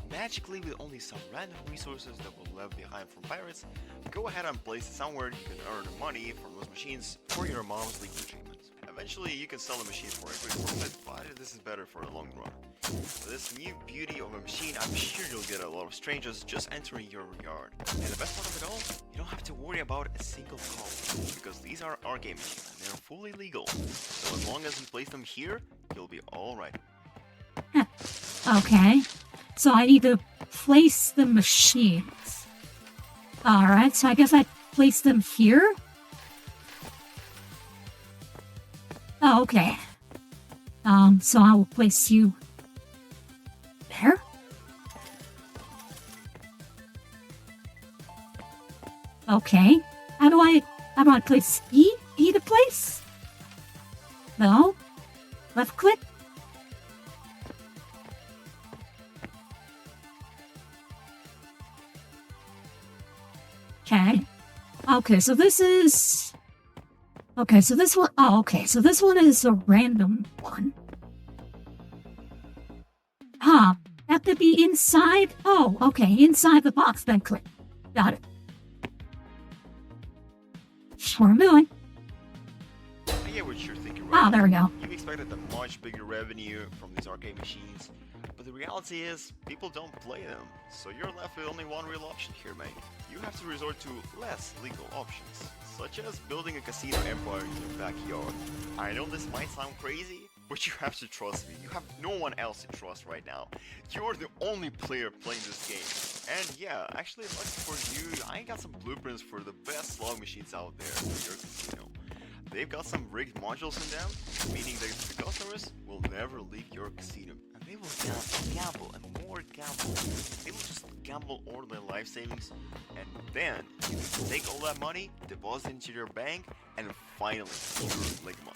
magically with only some random resources that were left behind from pirates, go ahead and place it somewhere you can earn money from those machines for your mom's legal treatment. Eventually you can sell the machine for a great profit, but this is better for the long run. With this new beauty of a machine, I'm sure you'll get a lot of strangers just entering your yard. And the best part of it all, you don't have to worry about a single call, because these are our game machines and they're fully legal. So as long as you place them here, you'll be alright. Okay. So I need to place the machines. Alright, so I guess I place them here? Oh, okay. So I will place you there? Okay. How do I place E? E to place? No? Left click? Okay. Okay, so this is... Okay, so this one... Oh, okay, so this one is a random one. Huh. Have to be inside? Oh, okay, inside the box, then click. Got it. Sure, I'm doing. I get what you're thinking, right? Oh, there we go. You expected a much bigger revenue from these arcade machines, but the reality is, people don't play them, so you're left with only one real option here, mate. You have to resort to less legal options, such as building a casino empire in your backyard. I know this might sound crazy, but you have to trust me. You have no one else to trust right now. You're the only player playing this game. And yeah, actually, lucky for you, I got some blueprints for the best slot machines out there for your casino. They've got some rigged modules in them, meaning that the customers will never leave your casino. And they will gamble, and more gamble. They will just gamble all their life savings, and then you can take all that money, deposit into your bank, and finally secure Ligma.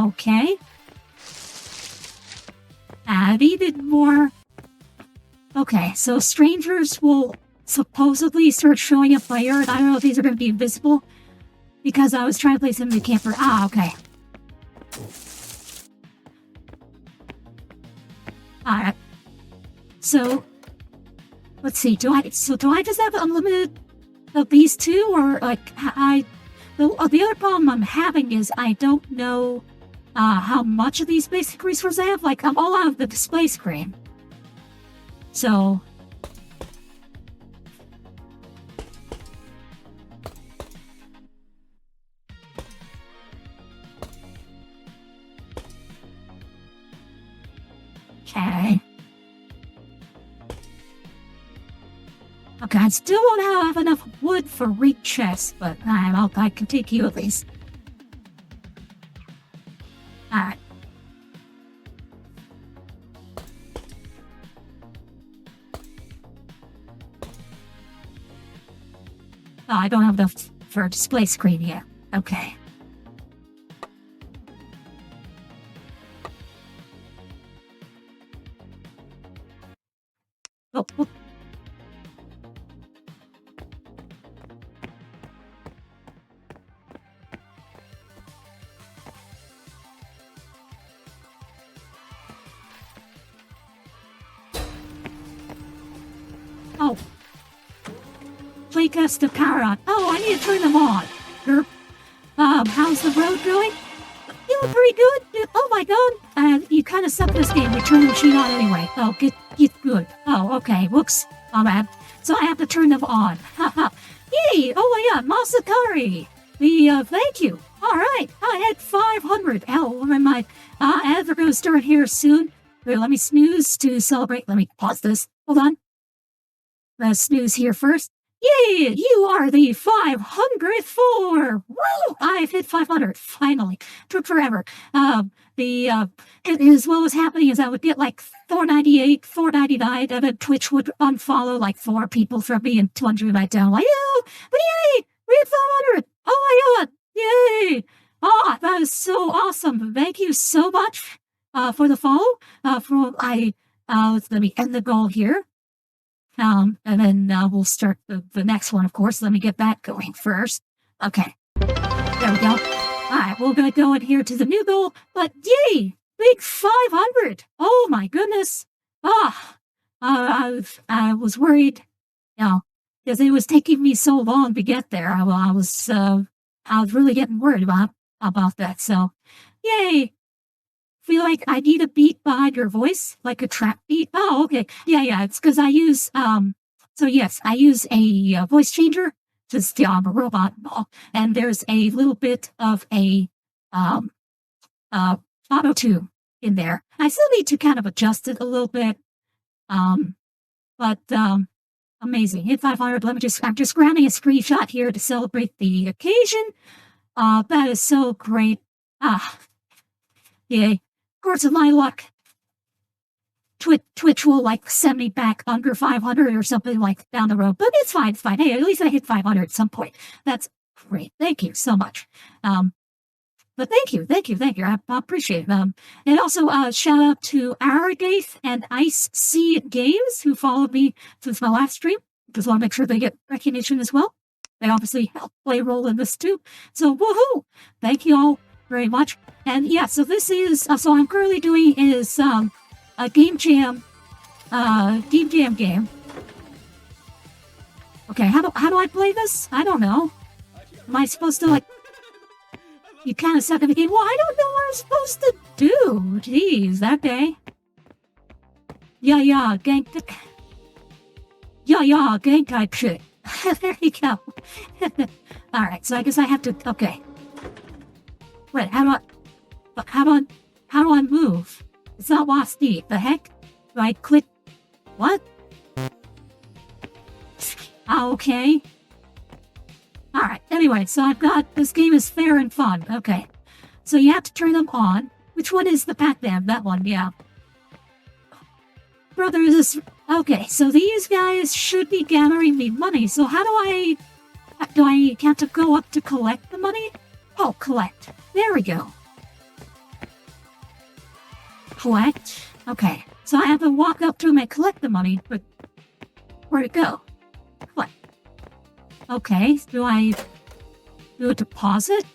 Okay. I needed more. Okay, so strangers will supposedly start showing up later, and I don't know if these are going to be invisible, because I was trying to place them in the camper. Ah, okay. Alright. So, let's see, do I just have unlimited of these two, or, like, the other problem I'm having is I don't know, how much of these basic resources I have. Like, I'm all out of the display screen. So... Okay. Okay, I still won't have enough wood for rig chests, but I can take you at least. Alright. Oh, I don't have enough for a display screen yet. Okay. Oh. Oh. Playcast to power on. Oh, I need to turn them on. Sure. How's the road going? Feeling pretty good. Oh my god. You kind of suck this game. We turn the machine on anyway. Oh, get good. Oh, okay. Whoops. My bad. So I have to turn them on. Haha. Yay! Oh my god, Masakari! Thank you. Alright, I had 500. Oh, my ads are gonna start here soon. Wait, let me snooze to celebrate. Let me pause this. Hold on. Let's snooze here first. Yay! You are the 500th floor! Woo! I've hit 500, finally. Took forever. And as well as happening is I would get like 498, 499, and then Twitch would unfollow like 4 people from me and 200 right down. Like, oh, but yay! We hit 500! Oh my god! Yay! Oh, that is so awesome. Thank you so much for the follow. Let me end the goal here. And then we'll start the next one, of course. Let me get that going first. Okay. There we go. Alright, we're gonna go in here to the new goal, but yay! Big 500! Oh my goodness! I was worried, because it was taking me so long to get there. I was really getting worried about that, so yay! Feel like I need a beat behind your voice, like a trap beat. Oh, okay. Yeah, it's because I use, so yes, I use a voice changer, just, I'm a robot, and there's a little bit of a, auto-tune in there. I still need to kind of adjust it a little bit, but, amazing. Hit 500, I'm just grabbing a screenshot here to celebrate the occasion. That is so great. Yay. Of course, with my luck, Twitch will like send me back under 500 or something like down the road, but it's fine. Hey, at least I hit 500 at some point. That's great. Thank you so much. But thank you. I appreciate it. And also, shout out to Aragath and Ice Sea Games who followed me since my last stream. Just want to make sure they get recognition as well. They obviously help play a role in this too. So, woohoo! Thank you all very much. And yeah, so this is, so I'm currently doing is, a game jam game. Okay, how do I play this? I don't know. Am I supposed to, like, you kind of suck at the game? Well, I don't know what I'm supposed to do. Jeez, okay. Yeah, gang type shit. There you go. Alright, so I guess I have to, okay. Wait, how do I move? It's not WASD. The heck? Do I click? What? Okay. Alright, anyway, so I've got, this game is fair and fun. Okay. So you have to turn them on. Which one is the Pac-Man? That one, yeah. Brother, is this... Okay, so these guys should be gathering me money. So how do I have to go up to collect the money? Oh, collect. There we go. Collect. Okay. So I have to walk up to him and collect the money, but where'd it go? What? Okay. Do I do a deposit?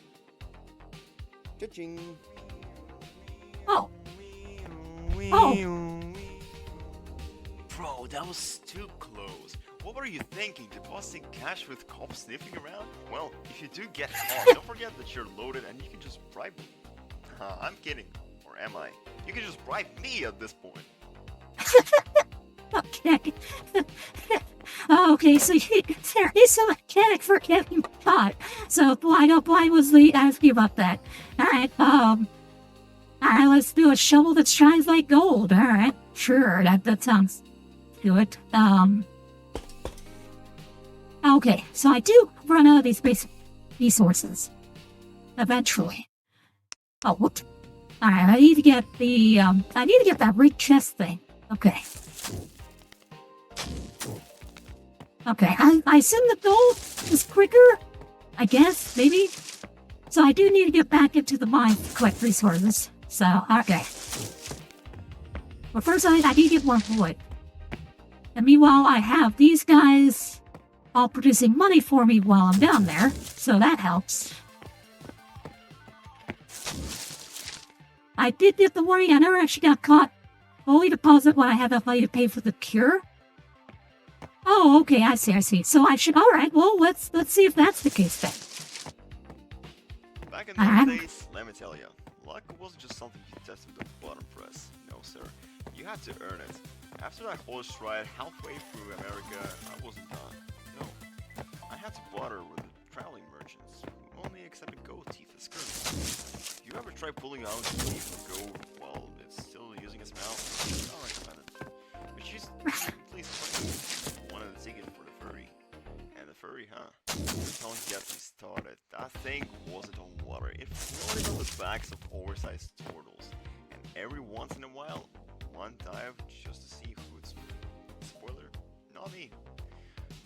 Cha-ching. Oh. Bro, that was too close. What were you thinking? Depositing cash with cops sniffing around? Well, if you do get caught, don't forget that you're loaded and you can just bribe me. I'm kidding. Or am I? You can just bribe me at this point. Okay. Okay, so there is a mechanic for getting caught. So why was Lee asking about that? Alright, let's do a shovel that shines like gold. Alright, sure, that sounds good. Okay, so I do run out of these basic resources. Eventually. Oh, whoops. Alright, I need to get the, I need to get that rig chest thing. Okay. Okay, I assume the gold is quicker? I guess, maybe? So I do need to get back into the mine to collect resources. So, okay. But first I need to get more wood. And meanwhile, I have these guys all producing money for me while I'm down there. So that helps. I did get the warning. I never actually got caught. Only deposit when I have enough money to pay for the cure. Oh, okay, I see. So I should, alright, well, let's see if that's the case then. Back in those days, let me tell you, luck wasn't just something you tested with a button press. No, sir. You had to earn it. After that horse ride halfway through America, I wasn't done. No. I had to barter with the traveling merchants, who only accepted goat teeth as currency. You ever try pulling out the teeth from goat while it's still using its mouth? I recommend it. But she's please try. Wanted a ticket for the furry. And the furry, huh? Don't get me started. That thing wasn't on water. It floated on the backs of oversized turtles. And every once in a while, one dive just to see who it's. Spoiler, not me.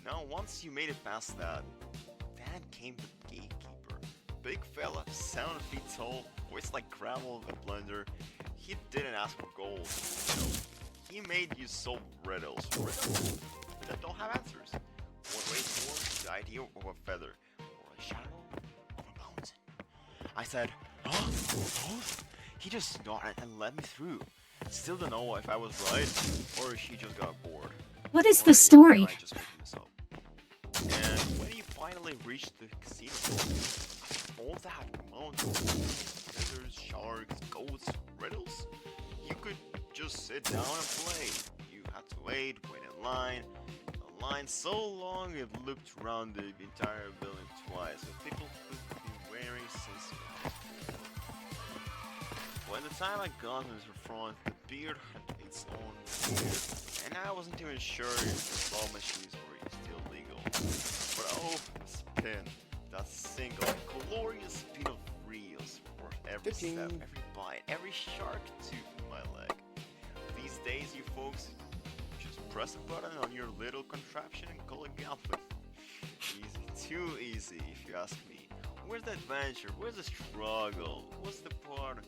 Now, once you made it past that, then came the gatekeeper. Big fella, 7 feet tall, voice like gravel of a blender. He didn't ask for gold. No, he made you solve riddles that don't have answers. What weighs more, the idea of a feather, or a shadow of a mountain? I said, huh? Both? He just nodded and let me through. Still don't know if I was right, or if she just got bored. What is the story? I just making this up. And when you finally reached the casino, all that mountains, feathers, sharks, goats, riddles, you could just sit down and play. You had to wait in line. A line so long it looped around the entire building twice, with people could be wearing since. By the time I got to the front, the beard had its own beard, and I wasn't even sure if the slot machines were still legal. But oh, the spin, that single, glorious spin of reels for every step, every bite, every shark tooth in my leg. These days, you folks, just press a button on your little contraption and call it gambling. Easy, too easy, if you ask me. Where's the adventure? Where's the struggle? What's the part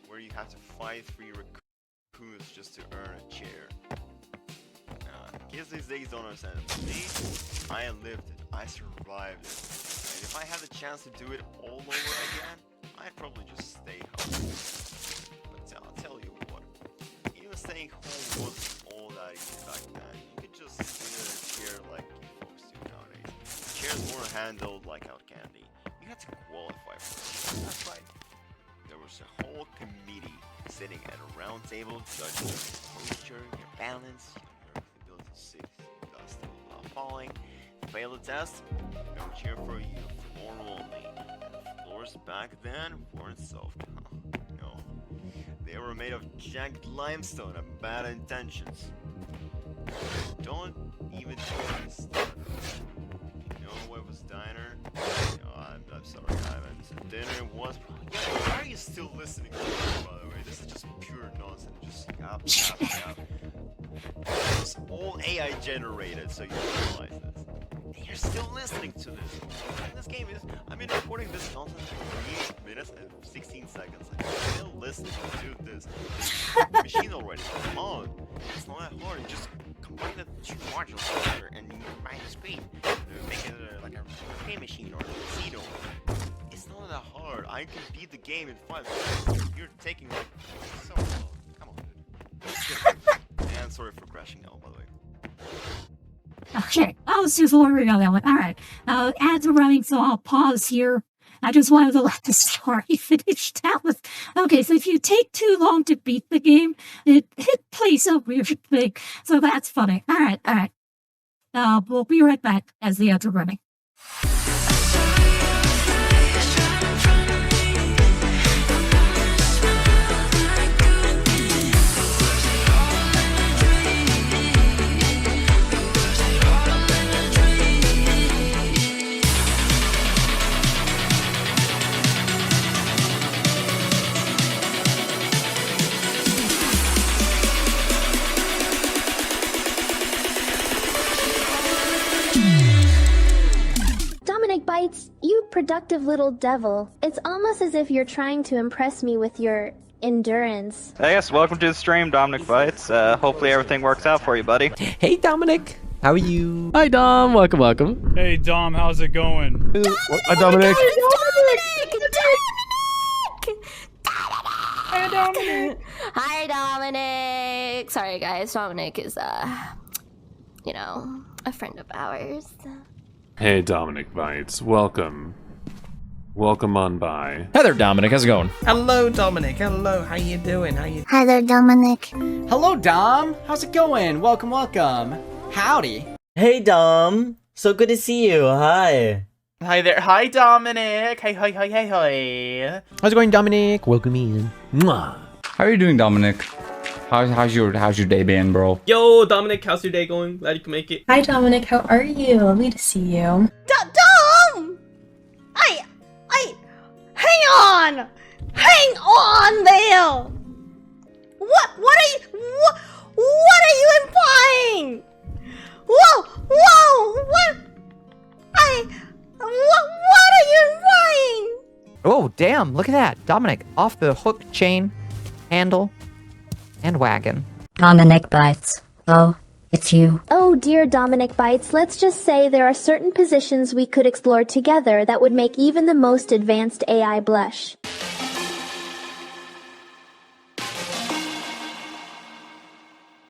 where you have to fight for your raccoons just to earn a chair? Kids these days don't understand it. Me, I lived it. I survived it. And if I had the chance to do it all over again, I'd probably just stay home. But I'll tell you what, even staying home wasn't all that easy back then. You could just sit in a chair like you folks do nowadays. Chairs weren't handled like out candy. You had to qualify for it. That's right. There was a whole committee sitting at a round table judging your posture, your balance, your ability to sit dust without falling. Fail the test, no cheer for you, floor only. And floors back then weren't soft. No, they were made of jagged limestone and bad intentions. Don't even try this. You know what was diner? No, I'm sorry, I haven't. Dinner was probably. Yeah, why are you still listening to this, by the way? This is just pure nonsense. Just yap. It's all AI generated, so you realize this. And you're still listening to this. And this game is. I've been recording this nonsense for 3 minutes and 16 seconds. I'm still listening to this. The machine already is on. It's not that hard. You just combine the 2 modules together and you combine the screen. Make it like a arcade machine or a casino. It's not that hard. I can beat the game in 5 minutes. You're taking like so long. Come on, dude. And sorry for crashing out, by the way. Okay, I was just worried about that one. Alright, ads are running, so I'll pause here. I just wanted to let the story finish. Okay, so if you take too long to beat the game, it plays a weird thing. So that's funny. Alright. We'll be right back as the ads are running. Dominic Bytes, you productive little devil. It's almost as if you're trying to impress me with your endurance. Yes, welcome to the stream, Dominic Bytes. Hopefully everything works out for you, buddy. Hey, Dominic. How are you? Hi, Dom. Welcome. Hey, Dom. How's it going? Hi, Dominic. Hi, Dominic. Hi, Dominic. Sorry, guys. Dominic is, you know, a friend of ours. Hey, Dominic Bytes, welcome. Welcome on by. Hi there, Dominic. How's it going? Hello, Dominic. Hello. How you doing? Hi there, Dominic. Hello, Dom. How's it going? Welcome, welcome. Howdy. Hey, Dom. So good to see you. Hi. Hi there. Hi, Dominic. Hi. How's it going, Dominic? Welcome in. Mwah. How are you doing, Dominic? How's your day been, bro? Yo, Dominic, how's your day going? Glad you can make it. Hi, Dominic. How are you? Lovely to see you. Dom! Hang on there! What are you implying? What are you implying? Oh, damn, look at that. Dominic, off the hook, chain, handle, and wagon. Dominic Bytes. Oh, it's you. Oh dear Dominic Bytes, let's just say there are certain positions we could explore together that would make even the most advanced AI blush.